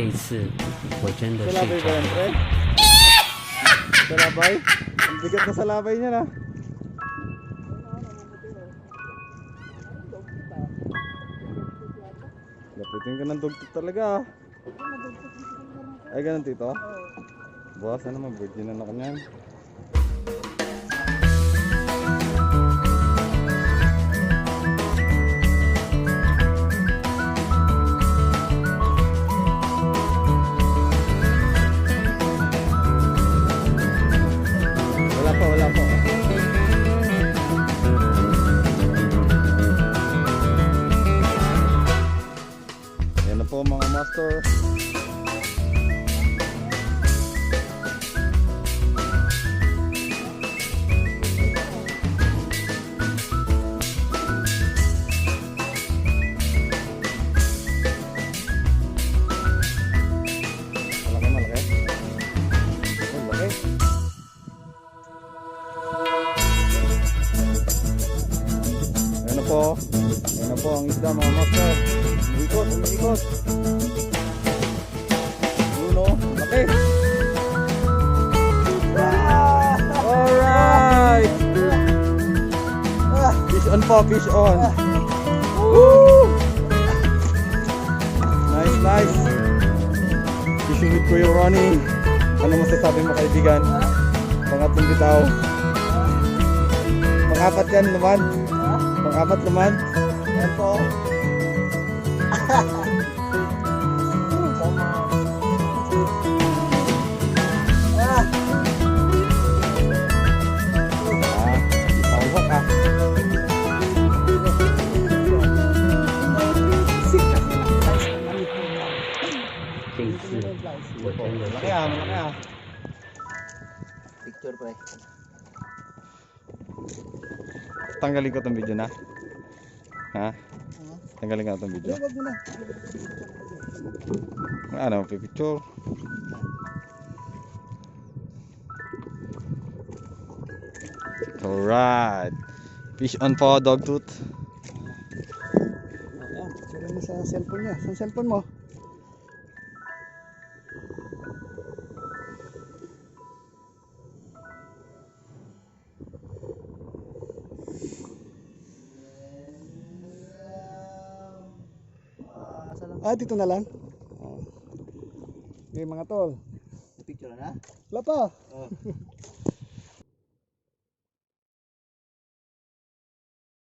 这一次我真的睡 Salabay 着 ba yan, 了。 pre? Salabay? Ang bigat na salabay niya na. Lapitin ka ng dugtog talaga ah. Ay ganun tito? Bukas na naman, virgin na ako niyan. Wala po. Yan na po mga master. Malaki. Oh, laki. Ayan na po ang isda mga master. Umikot. Yun o, laki. Alright. Fish on po, fish on. Woo! Nice. Fishing with Kuya Ronnie. Ano masasabi mo kaibigan? Pangatlong bitaw. Pangapat yan naman. Pangapat naman. Yan po. Panghok ah. Malaki ah. Picture pre. Tanggalin ko itong video na. Ha? Tanggalin ko itong video. Wag mo na. Ano, picture. Alright. Fish on po, dog tooth. Ayan, picture mo sa cellphone niya. Sa cellphone mo. Ah, dito na lang. Okay, mga tol. Picture na? Wala pa. Oh.